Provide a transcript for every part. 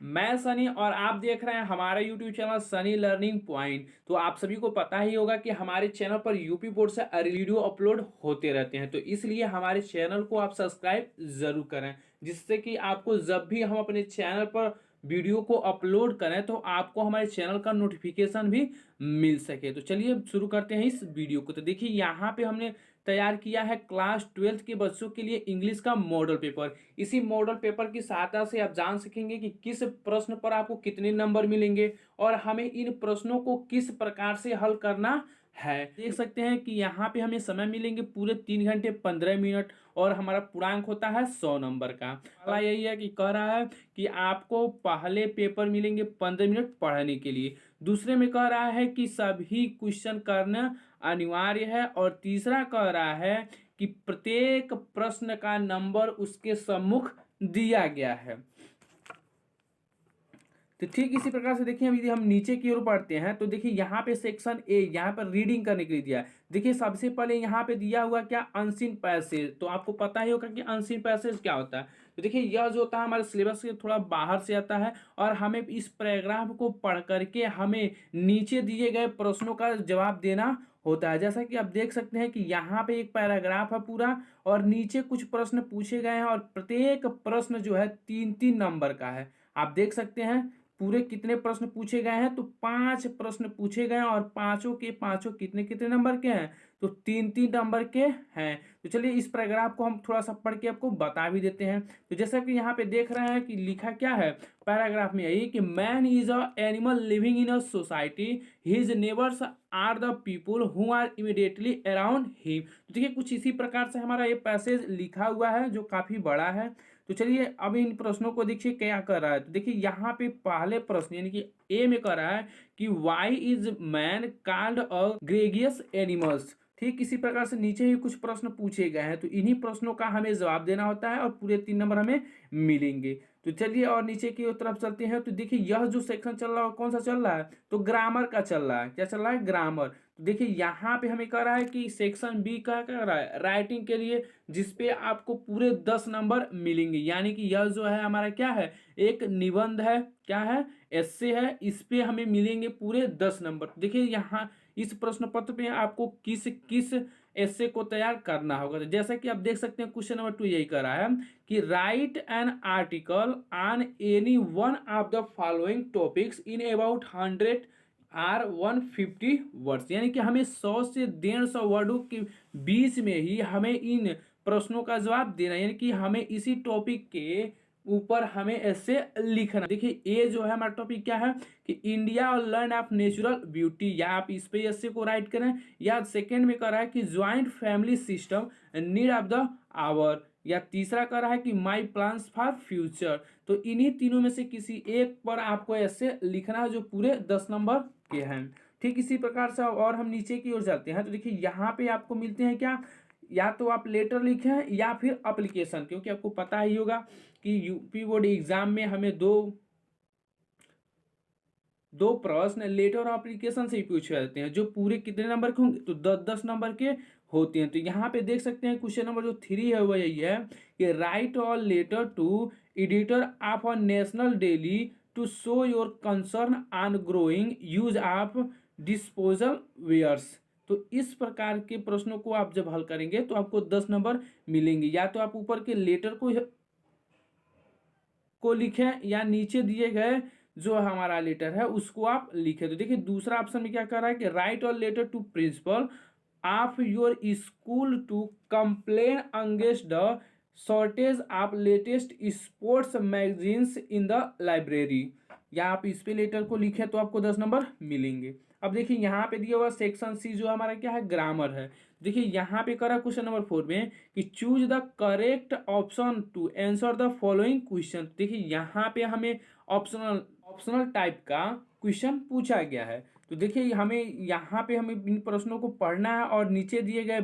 मैं सनी और आप देख रहे हैं हमारा YouTube channel Sunny learning point. तो आप सभी को पता ही होगा कि हमारे चैनल पर यूपी बोर्ड से वीडियो अपलोड होते रहते हैं, तो इसलिए हमारे चैनल को आप सब्सक्राइब जरूर करें, जिससे कि आपको जब भी हम अपने चैनल पर वीडियो को अपलोड करें तो आपको हमारे चैनल का नोटिफिकेशन भी मिल सके। तो चलिए शुरू करते हैं इस वीडियो को। तो देखिए यहाँ पे हमने तैयार किया है क्लास 12 के बच्चों के लिए इंग्लिश का मॉडल पेपर। इसी मॉडल पेपर की सहायता से आप जान सकेंगे कि किस प्रश्न पर आपको कितने नंबर मिलेंगे और हमें इन प्रश्नों को किस प्रकार से हल करना है। देख सकते हैं कि यहाँ पे हमें समय मिलेंगे पूरे 3 घंटे 15 मिनट और हमारा पूर्णांक होता है 100 नंबर का। पहला यही है कि कह रहा है कि आपको पहले पेपर मिलेंगे 15 मिनट पढ़ने के लिए। दूसरे में कह रहा है कि सभी क्वेश्चन करना अनिवार्य है और तीसरा कह रहा है कि प्रत्येक प्रश्न का नंबर उसके सम्मुख दिया गया है। तो ठीक इसी प्रकार से देखिए यदि हम नीचे की ओर पढ़ते हैं तो देखिए यहाँ पे सेक्शन ए यहाँ पर रीडिंग करने के लिए दिया है। देखिए सबसे पहले यहाँ पे दिया हुआ क्या अनसीन पैसेज, तो आपको पता ही होगा कि अनसीन पैसेज क्या होता है। तो देखिए यह जो होता है हमारे सिलेबस से थोड़ा बाहर से आता है और हमें इस पैराग्राफ को पढ़ करके हमें नीचे दिए गए प्रश्नों का जवाब देना होता है। जैसा कि आप देख सकते हैं कि यहाँ पे एक पैराग्राफ है पूरा और नीचे कुछ प्रश्न पूछे गए हैं और प्रत्येक प्रश्न जो है 3-3 नंबर का है। आप देख सकते हैं पूरे कितने प्रश्न पूछे गए हैं, तो 5 प्रश्न पूछे गए हैं और पांचों के पांचों कितने कितने नंबर के हैं, तो 3-3 नंबर के हैं। तो चलिए इस पैराग्राफ को हम थोड़ा सा पढ़ के आपको बता भी देते हैं। तो जैसा कि यहाँ पे देख रहे हैं कि लिखा क्या है पैराग्राफ में, यही कि man is a animal living in a society, his neighbours are the people who are immediately around him. तो देखिए कुछ इसी प्रकार से हमारा ये पैसेज लिखा हुआ है जो काफी बड़ा है। तो चलिए अब इन प्रश्नों को देखिए क्या कर रहा है। तो देखिए यहाँ पे पहले प्रश्न यानी कि ए में कर रहा है कि why is man called a gregarious animals. ठीक इसी प्रकार से नीचे ही कुछ प्रश्न पूछे गए हैं, तो इन्हीं प्रश्नों का हमें जवाब देना होता है और पूरे 3 नंबर हमें मिलेंगे। तो चलिए और नीचे की तरफ चलते हैं। तो देखिए यह जो सेक्शन चल रहा है कौन सा चल रहा है, तो ग्रामर का चल रहा है। क्या चल रहा है, ग्रामर। तो देखिए यहाँ पे हमें कह रहा है कि सेक्शन बी का कह रहा है राइटिंग के लिए, जिसपे आपको पूरे 10 नंबर मिलेंगे। यानी कि यह जो है हमारा क्या है, एक निबंध है, क्या है, एस्से है। इस पे हमें मिलेंगे पूरे 10 नंबर। देखिए यहाँ इस प्रश्न पत्र पे आपको किस किस एस्से को तैयार करना होगा। तो जैसा कि आप देख सकते हैं क्वेश्चन नंबर 2 यही कर रहा है कि write an article on any one of the following topics in about 100 or 150 words. यानी कि हमें 100 से 150 वर्डों के बीच में ही हमें इन प्रश्नों का जवाब देना, यानी कि हमें इसी टॉपिक के ऊपर हमें ऐसे लिखना। देखिए ए जो है हमारा टॉपिक क्या है कि इंडिया और लैंड ऑफ नेचुरल ब्यूटी, या आप इस पे ऐसे को राइट करें, या सेकंड में कर रहा है कि joint family system need of the hour, या तीसरा कर रहा है कि माई प्लान्स फॉर फ्यूचर। तो इन्हीं तीनों में से किसी एक पर आपको ऐसे लिखना है जो पूरे 10 नंबर के हैं। ठीक इसी प्रकार से और हम नीचे की ओर जाते हैं। तो देखिए यहाँ पे आपको मिलते हैं क्या, या तो आप लेटर लिखें या फिर अप्लीकेशन, क्योंकि आपको पता ही होगा कि यूपी बोर्ड एग्जाम में हमें दो प्रश्न लेटर और एप्लीकेशन से ही पूछे जाते हैं, जो पूरे कितने नंबर के होंगे, तो 10-10 नंबर के होते हैं। तो यहाँ पे देख सकते हैं क्वेश्चन नंबर जो 3 है वो यही है कि write a letter to editor of a national daily to show your concern on growing use of disposal wares. तो इस प्रकार के प्रश्नों को आप जब हल करेंगे तो आपको 10 नंबर मिलेंगे। या तो आप ऊपर के लेटर को लिखें या नीचे दिए गए जो हमारा लेटर है उसको आप लिखें। तो देखिए दूसरा ऑप्शन में क्या कर रहा है कि write a letter to principal of your school to complain against the shortage of latest sports magazines in the library, या आप इस पे लेटर को लिखें तो आपको 10 नंबर मिलेंगे। अब देखिए यहाँ पे दिया हुआ सेक्शन सी जो हमारा क्या है, ग्रामर है। देखिए यहाँ पे करा क्वेश्चन नंबर 4 में कि choose the correct option to answer the following question. देखिए यहाँ पे हमें ऑप्शनल ऑप्शनल टाइप का क्वेश्चन पूछा गया है। तो देखिए हमें यहाँ पे हमें इन प्रश्नों को पढ़ना है और नीचे दिए गए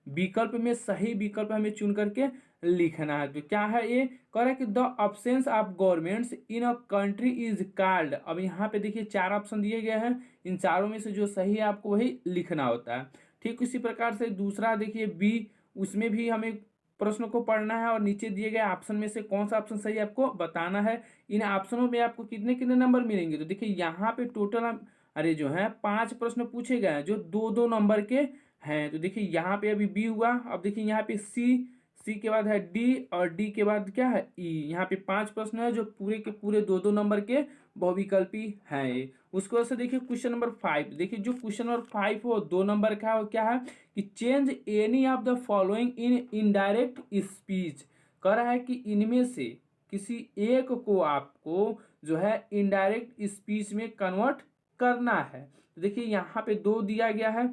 विकल्प में सही विकल्प हमें चुन करके लिखना है। तो क्या है ये, कह रहा है कि the absence of governments in a country is called. अब यहाँ पे देखिए 4 ऑप्शन दिए गए हैं, इन चारों में से जो सही है आपको वही लिखना होता है। ठीक इसी प्रकार से दूसरा देखिए बी, उसमें भी हमें प्रश्न को पढ़ना है और नीचे दिए गए ऑप्शन में से कौन सा ऑप्शन सही है आपको बताना है। इन ऑप्शनों में आपको कितने कितने नंबर मिलेंगे, तो देखिए यहाँ पे टोटल अरे जो है 5 प्रश्न पूछे गए हैं जो 2-2 नंबर के हैं। तो देखिए यहाँ पे अभी बी हुआ, अब देखिए यहाँ पे सी के बाद है डी और डी के बाद क्या है ई। यहाँ पे 5 प्रश्न है जो पूरे के पूरे 2-2 नंबर के बहुविकल्पी हैं ये। उसके वजह से देखिए क्वेश्चन नंबर 5, देखिए जो क्वेश्चन नंबर 5 वो 2 नंबर का है, वो क्या है कि change any of the following in indirect speech. कह रहा है कि इनमें से किसी एक को आपको जो है इनडायरेक्ट स्पीच में कन्वर्ट करना है। तो देखिए यहाँ पे 2 दिया गया है,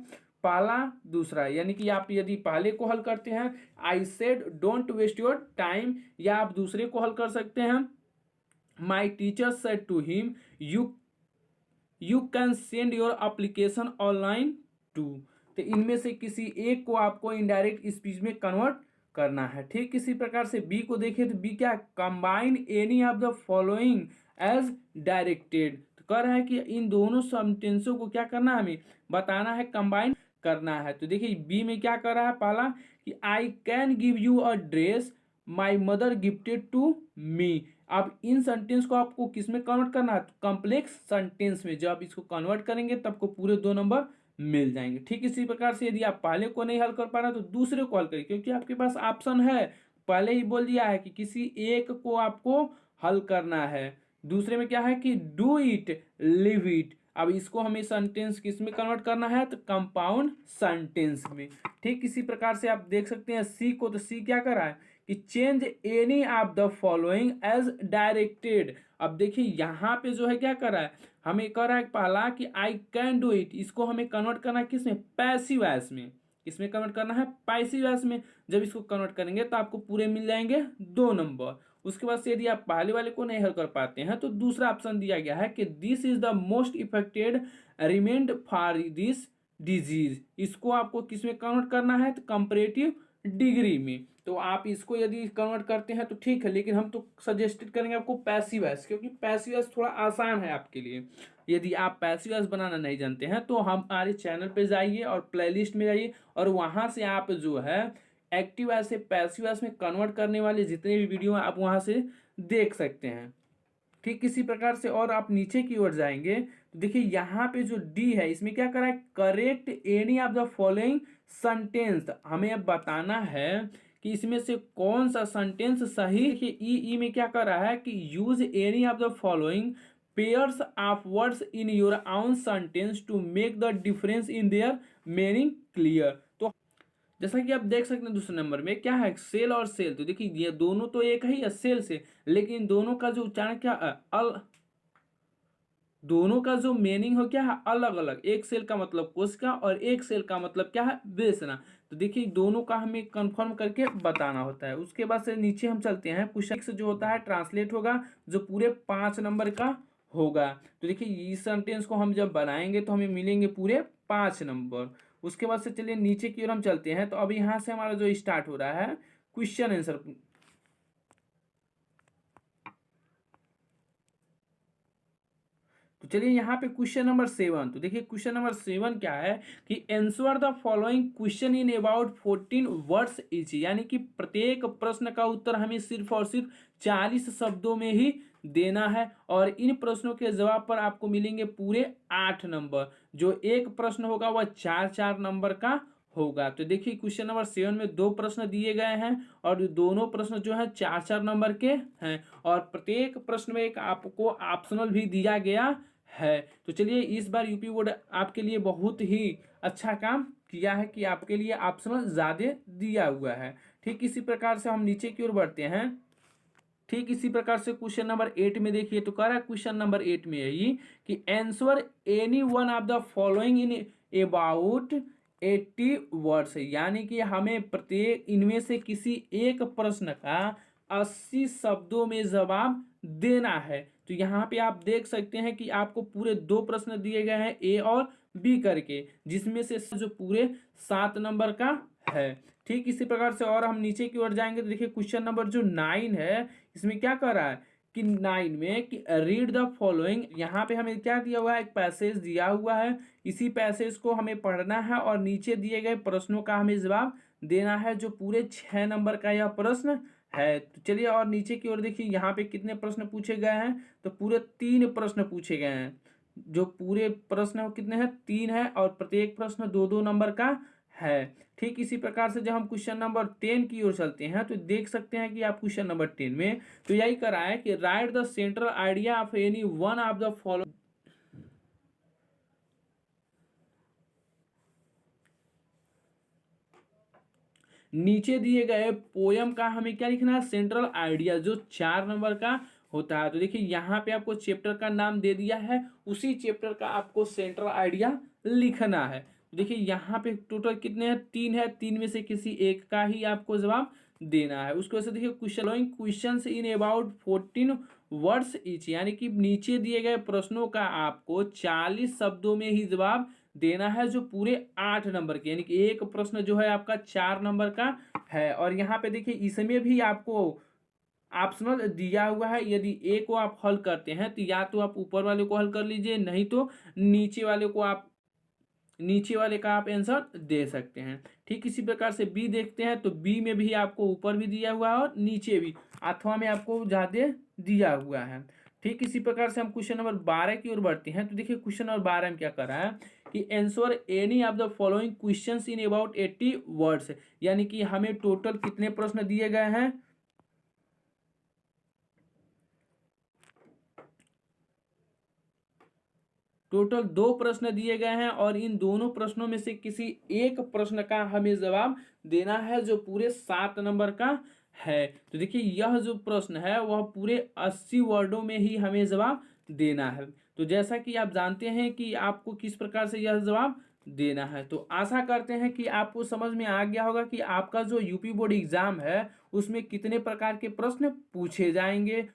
पहला दूसरा, यानी कि आप यदि पहले को हल करते हैं I said don't waste your time, या आप दूसरे को हल कर सकते हैं my teacher said to him you can send your application online too. तो इनमें से किसी एक को आपको इनडायरेक्ट स्पीच में कन्वर्ट करना है। ठीक इसी प्रकार से बी को देखें तो बी क्या, combine any of the following as directed. तो कह रहा है कि इन दोनों सेंटेंसों को क्या करना है, हमें बताना है, कंबाइन करना है। तो देखिए बी में क्या कर रहा है, पहला कि I can give you a dress my mother gifted to me. अब इन सेंटेंस को आपको किस में कन्वर्ट करना है, कॉम्प्लेक्स सेंटेंस में। जब आप इसको कन्वर्ट करेंगे तब आपको पूरे 2 नंबर मिल जाएंगे। ठीक इसी प्रकार से यदि आप पहले को नहीं हल कर पा रहे तो दूसरे को हल करिए, क्योंकि आपके पास ऑप्शन है, पहले ही बोल दिया है कि किसी एक को आपको हल करना है। दूसरे में क्या है कि डू इट लिव इट। अब इसको हमें सेंटेंस किस में कन्वर्ट करना है, तो कंपाउंड सेंटेंस में। ठीक इसी प्रकार से आप देख सकते हैं सी को, तो सी क्या कर रहा है कि change any of the following as directed. अब देखिए यहाँ पे जो है क्या कर रहा है, हमें कह रहा है पहला कि आई कैन डू इट, इसको हमें कन्वर्ट करना है किस में, पैसिव वॉइस में। किसमें कन्वर्ट करना है, पैसिव वॉइस में। जब इसको कन्वर्ट करेंगे तो आपको पूरे मिल जाएंगे 2 नंबर। उसके बाद से यदि आप पहले वाले को नहीं हल कर पाते हैं तो दूसरा ऑप्शन दिया गया है कि this is the most affected remained for this disease. इसको आपको किसमें कन्वर्ट करना है, तो कंपैरेटिव डिग्री में। तो आप इसको यदि कन्वर्ट करते हैं तो ठीक है, लेकिन हम तो सजेस्टेड करेंगे आपको पैसिव वॉइस, क्योंकि पैसिव वॉइस थोड़ा आसान है आपके लिए। यदि आप पैसिव वॉइस बनाना नहीं जानते हैं तो हमारे चैनल पे जाइए और प्लेलिस्ट में जाइए और वहां से आप जो है एक्टिव वॉइस से पैसिव वॉइस में कन्वर्ट करने वाले जितने भी वीडियो हैं आप वहां से देख सकते हैं। ठीक इसी प्रकार से और आप नीचे की ओर जाएंगे तो देखिए यहाँ पे जो डी है इसमें क्या करा है, correct any of the following sentence. हमें अब बताना है कि इसमें से कौन सा सेंटेंस सही। देखिए ई में क्या कर रहा है कि use any of the following pairs of words in your own sentence to make the difference in their meaning clear. तो जैसा कि आप देख सकते हैं दूसरे नंबर में क्या है, सेल और सेल। तो देखिए ये दोनों तो एक ही है सेल से, लेकिन दोनों का जो उच्चारण क्या दोनों का जो मीनिंग हो क्या है, अलग अलग। एक सेल का मतलब कोष का और एक सेल का मतलब क्या है, बेचना। तो देखिए दोनों का हमें कंफर्म करके बताना होता है। उसके बाद से नीचे हम चलते हैं, क्वेश्चन जो होता है ट्रांसलेट होगा जो पूरे 5 नंबर का होगा। तो देखिए इस सेंटेंस को हम जब बनाएंगे तो हमें मिलेंगे पूरे 5 नंबर। उसके बाद से चलिए नीचे की ओर हम चलते हैं। तो अब यहाँ से हमारा जो स्टार्ट हो रहा है क्वेश्चन आंसर। तो चलिए यहाँ पे क्वेश्चन नंबर 7। तो देखिए क्वेश्चन नंबर 7 क्या है कि answer the following question in about 14 words etch. यानी कि प्रत्येक प्रश्न का उत्तर हमें सिर्फ और सिर्फ 40 शब्दों में ही देना है और इन प्रश्नों के जवाब पर आपको मिलेंगे पूरे 8 नंबर। जो एक प्रश्न होगा वह 4-4 नंबर का होगा। तो देखिए क्वेश्चन नंबर 7 में 2 प्रश्न दिए गए हैं और दोनों प्रश्न जो है 4-4 नंबर के हैं और प्रत्येक प्रश्न में एक आपको ऑप्शनल भी दिया गया है। तो चलिए इस बार यूपी बोर्ड आपके लिए बहुत ही अच्छा काम किया है कि आपके लिए ऑप्शनल ज़्यादा दिया हुआ है। ठीक इसी प्रकार से हम नीचे की ओर बढ़ते हैं। ठीक इसी प्रकार से क्वेश्चन नंबर 8 में देखिए तो कह रहा है क्वेश्चन नंबर 8 में यही कि answer any one of the following in about 80 words. यानी कि हमें प्रत्येक इनमें से किसी एक प्रश्न का 80 शब्दों में जवाब देना है। तो यहाँ पे आप देख सकते हैं कि आपको पूरे 2 प्रश्न दिए गए हैं ए और बी करके, जिसमें से जो पूरे 7 नंबर का है। ठीक इसी प्रकार से और हम नीचे की ओर जाएंगे तो देखिए क्वेश्चन नंबर जो 9 है इसमें क्या कर रहा है कि 9 में कि रीड द फॉलोइंग। यहाँ पे हमें क्या दिया हुआ है, एक पैसेज दिया हुआ है। इसी पैसेज को हमें पढ़ना है और नीचे दिए गए प्रश्नों का हमें जवाब देना है जो पूरे 6 नंबर का यह प्रश्न है। तो चलिए और नीचे की ओर देखिए यहाँ पे कितने प्रश्न पूछे गए हैं, तो पूरे 3 प्रश्न पूछे गए हैं। जो पूरे प्रश्न है वो कितने हैं, 3 है, और प्रत्येक प्रश्न 2-2 नंबर का है। ठीक इसी प्रकार से जब हम क्वेश्चन नंबर 10 की ओर चलते हैं तो देख सकते हैं कि आप क्वेश्चन नंबर 10 में तो यही करा है कि right the central idea of any one of the follow. नीचे दिए गए पोयम का हमें क्या लिखना है, सेंट्रल आइडिया, जो 4 नंबर का होता है। तो देखिए यहाँ पे आपको चैप्टर का नाम दे दिया है, उसी चैप्टर का आपको सेंट्रल आइडिया लिखना है। तो देखिए यहाँ पे टोटल कितने हैं, 3 है, 3 में से किसी एक का ही आपको जवाब देना है। उसको वैसे देखिए question in about 14 words each, यानी कि नीचे दिए गए प्रश्नों का आपको 40 शब्दों में ही जवाब देना है, जो पूरे 8 नंबर के, यानी कि एक प्रश्न जो है आपका 4 नंबर का है। और यहाँ पे देखिए इसमें भी आपको ऑप्शनल दिया हुआ है, यदि ए को आप हल करते हैं तो या तो आप ऊपर वाले को हल कर लीजिए, नहीं तो नीचे वाले का आप आंसर दे सकते हैं। ठीक इसी प्रकार से बी देखते हैं, तो बी में भी आपको ऊपर भी दिया हुआ है और नीचे भी, अथवा में आपको ज्यादा दिया हुआ है। ठीक इसी प्रकार से हम क्वेश्चन नंबर 12 की ओर बढ़ते हैं। तो देखिए क्वेश्चन नंबर 12 में क्या कर रहा है कि answer any of the following questions in about 80 words, यानी कि हमें टोटल कितने प्रश्न दिए गए हैं, टोटल 2 प्रश्न दिए गए हैं, और इन दोनों प्रश्नों में से किसी एक प्रश्न का हमें जवाब देना है जो पूरे 7 नंबर का है। तो देखिए यह जो प्रश्न है वह पूरे 80 वर्डों में ही हमें जवाब देना है। तो जैसा कि आप जानते हैं कि आपको किस प्रकार से यह जवाब देना है, तो आशा करते हैं कि आपको समझ में आ गया होगा कि आपका जो यूपी बोर्ड एग्जाम है उसमें कितने प्रकार के प्रश्न पूछे जाएंगे।